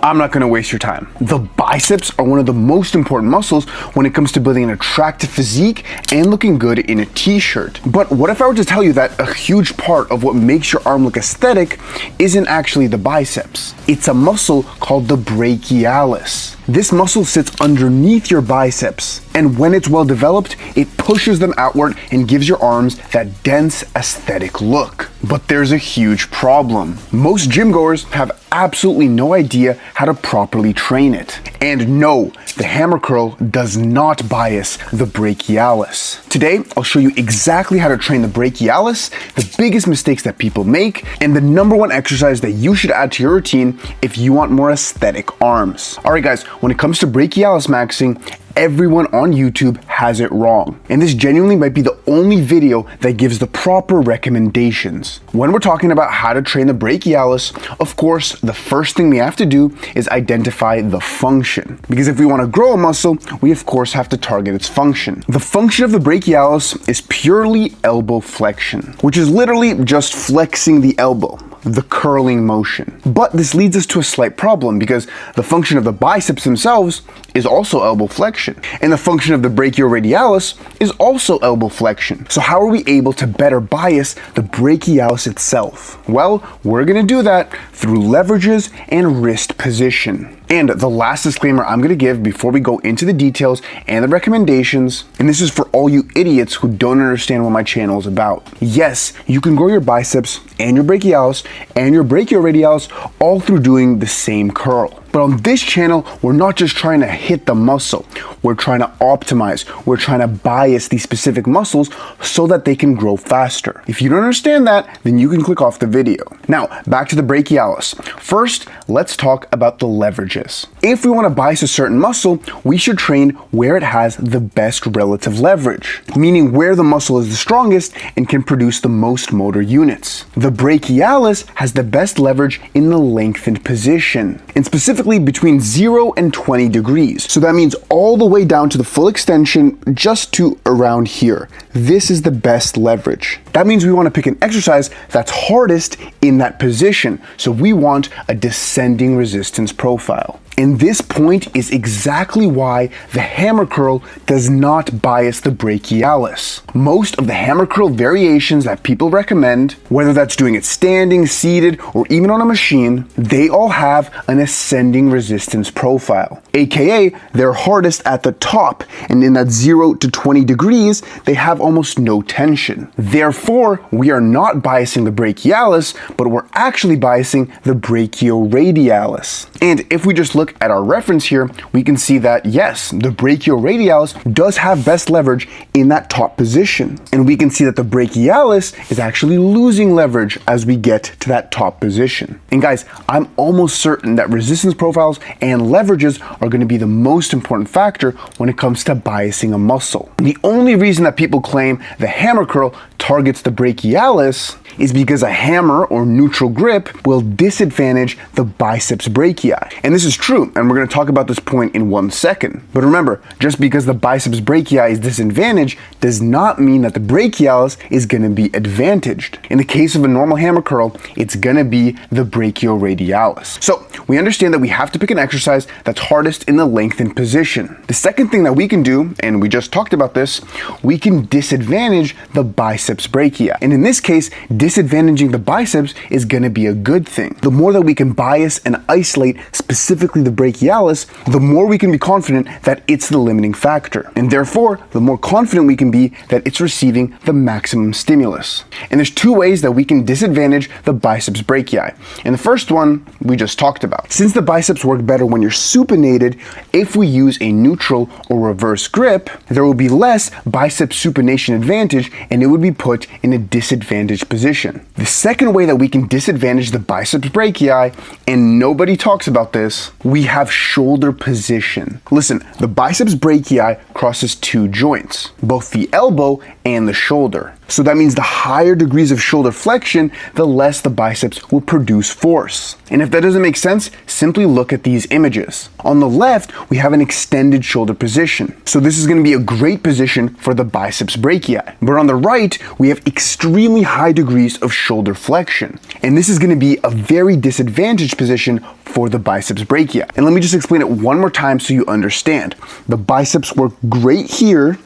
I'm not going to waste your time. The biceps are one of the most important muscles when it comes to building an attractive physique and looking good in a t-shirt. But what if I were to tell you that a huge part of what makes your arm look aesthetic isn't actually the biceps? It's a muscle called the brachialis. This muscle sits underneath your biceps, and when it's well developed, it pushes them outward and gives your arms that dense aesthetic look. But there's a huge problem. Most gym goers have absolutely no idea how to properly train it. And no, the hammer curl does not bias the brachialis. Today, I'll show you exactly how to train the brachialis, the biggest mistakes that people make, and the #1 exercise that you should add to your routine if you want more aesthetic arms. Alright guys, when it comes to brachialis maxing, everyone on YouTube has it wrong. And this genuinely might be the only video that gives the proper recommendations. When we're talking about how to train the brachialis, of course, the first thing we have to do is identify the function. Because if we want to grow a muscle, we of course have to target its function. The function of the brachialis is purely elbow flexion, which is literally just flexing the elbow, the curling motion. But this leads us to a slight problem because the function of the biceps themselves is also elbow flexion, and the function of the brachioradialis is also elbow flexion. So how are we able to better bias the brachialis itself? Well, we're gonna do that through leverages and wrist position. And the last disclaimer I'm going to give before we go into the details and the recommendations, and this is for all you idiots who don't understand what my channel is about. Yes, you can grow your biceps and your brachialis and your brachioradialis all through doing the same curl. But on this channel, we're not just trying to hit the muscle. We're trying to optimize. We're trying to bias these specific muscles so that they can grow faster. If you don't understand that, then you can click off the video. Now, back to the brachialis. First, let's talk about the leverages. If we want to bias a certain muscle, we should train where it has the best relative leverage, meaning where the muscle is the strongest and can produce the most motor units. The brachialis has the best leverage in the lengthened position, and specifically between 0 and 20 degrees. So that means all the way down to the full extension just to around here. This is the best leverage. That means we want to pick an exercise that's hardest in that position. So we want a descending resistance profile. And this point is exactly why the hammer curl does not bias the brachialis. Most of the hammer curl variations that people recommend, whether that's doing it standing, seated, or even on a machine, they all have an ascending resistance profile. AKA, they're hardest at the top, and in that 0 to 20 degrees, they have almost no tension. Therefore, we are not biasing the brachialis, but we're actually biasing the brachioradialis. And if we just look at our reference here, we can see that yes, the brachioradialis does have best leverage in that top position. And we can see that the brachialis is actually losing leverage as we get to that top position. And guys, I'm almost certain that resistance profiles and leverages are going to be the most important factor when it comes to biasing a muscle. The only reason that people claim the hammer curl targets the brachialis is because a hammer or neutral grip will disadvantage the biceps brachii. And this is true, and we're going to talk about this point in 1 second. But remember, just because the biceps brachii is disadvantaged does not mean that the brachialis is going to be advantaged. In the case of a normal hammer curl, it's going to be the brachioradialis. So we understand that we have to pick an exercise that's hardest in the lengthened position. The second thing that we can do, and we just talked about this, we can disadvantage the biceps brachii. And in this case, disadvantaging the biceps is going to be a good thing. The more that we can bias and isolate specifically the brachialis, the more we can be confident that it's the limiting factor. And therefore, the more confident we can be that it's receiving the maximum stimulus. And there's 2 ways that we can disadvantage the biceps brachii. And the first one we just talked about. Since the biceps work better when you're supinated, if we use a neutral or reverse grip, there will be less biceps supination advantage and it would be put in a disadvantaged position. The second way that we can disadvantage the biceps brachii, and nobody talks about this, we have shoulder position. Listen, the biceps brachii crosses 2 joints, both the elbow and the shoulder. So that means the higher degrees of shoulder flexion, the less the biceps will produce force. And if that doesn't make sense, simply look at these images. On the left, we have an extended shoulder position. So this is going to be a great position for the biceps brachii. But on the right, we have extremely high degrees of shoulder flexion. And this is going to be a very disadvantaged position for the biceps brachii. And let me just explain it one more time so you understand. The biceps work great here,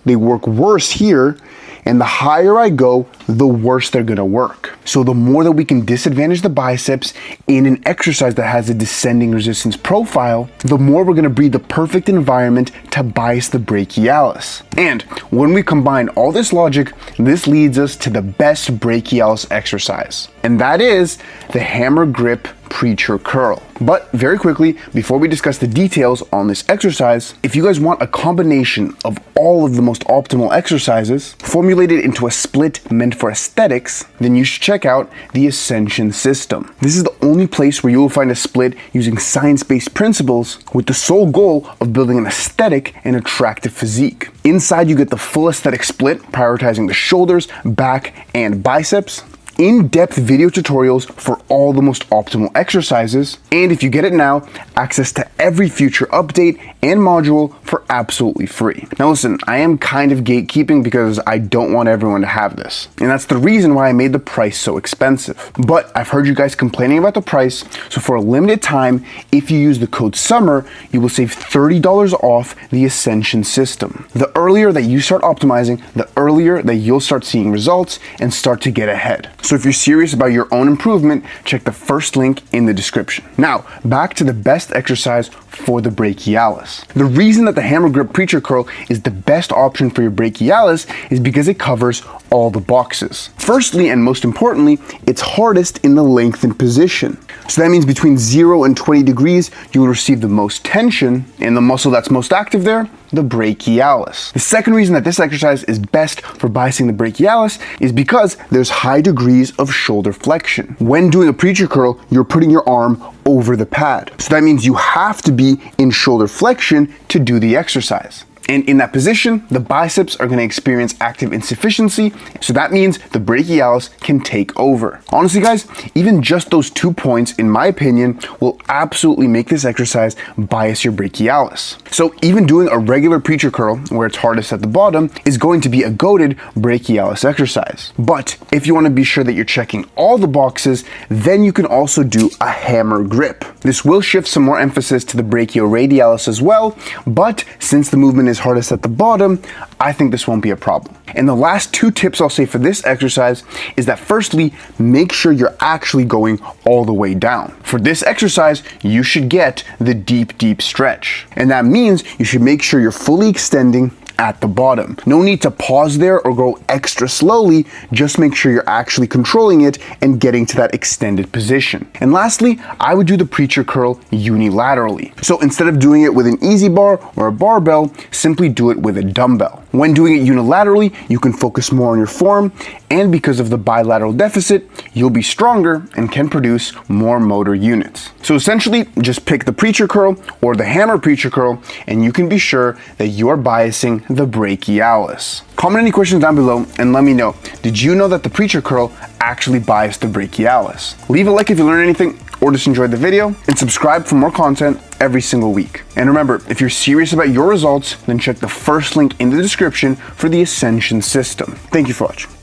they work worse here, and the higher I go, the worse they're gonna work. So the more that we can disadvantage the biceps in an exercise that has a descending resistance profile, the more we're gonna breed the perfect environment to bias the brachialis. And when we combine all this logic, this leads us to the best brachialis exercise. And that is the hammer grip preacher curl. But very quickly, before we discuss the details on this exercise, if you guys want a combination of all of the most optimal exercises formulated into a split meant for aesthetics, then you should check out the Ascension system. This is the only place where you will find a split using science-based principles with the sole goal of building an aesthetic and attractive physique. Inside, you get the full aesthetic split, prioritizing the shoulders, back, and biceps, in-depth video tutorials for all the most optimal exercises, and if you get it now, access to every future update and module for absolutely free. Now listen, I am kind of gatekeeping because I don't want everyone to have this, and that's the reason why I made the price so expensive. But I've heard you guys complaining about the price, so for a limited time, if you use the code SUMMER, you will save $30 off the Ascension system. The earlier that you start optimizing, the earlier that you'll start seeing results and start to get ahead. So if you're serious about your own improvement, check the first link in the description. Now, back to the best exercise for the brachialis. The reason that the hammer grip preacher curl is the best option for your brachialis is because it covers all the boxes. Firstly, and most importantly, it's hardest in the lengthened position. So that means between 0 and 20 degrees, you will receive the most tension, and the muscle that's most active there, the brachialis. The second reason that this exercise is best for biasing the brachialis is because there's high degrees of shoulder flexion. When doing a preacher curl, you're putting your arm over the pad. So that means you have to be in shoulder flexion to do the exercise. And in that position, the biceps are going to experience active insufficiency, so that means the brachialis can take over. Honestly guys, even just those 2 points, in my opinion, will absolutely make this exercise bias your brachialis. So even doing a regular preacher curl, where it's hardest at the bottom, is going to be a goated brachialis exercise. But if you want to be sure that you're checking all the boxes, then you can also do a hammer grip. This will shift some more emphasis to the brachioradialis as well, but since the movement is hardest at the bottom, I think this won't be a problem. And the last 2 tips I'll say for this exercise is that firstly, make sure you're actually going all the way down. For this exercise, you should get the deep stretch. And that means you should make sure you're fully extending at the bottom. No need to pause there or go extra slowly, just make sure you're actually controlling it and getting to that extended position. And lastly, I would do the preacher curl unilaterally. So instead of doing it with an easy bar or a barbell, simply do it with a dumbbell. When doing it unilaterally, you can focus more on your form, and because of the bilateral deficit, you'll be stronger and can produce more motor units. So essentially, just pick the preacher curl or the hammer preacher curl, and you can be sure that you are biasing the brachialis. Comment any questions down below and let me know, did you know that the preacher curl actually biased the brachialis? Leave a like if you learned anything or just enjoyed the video, and subscribe for more content every single week. And remember, if you're serious about your results, then check the first link in the description for the Ascension system. Thank you for watching.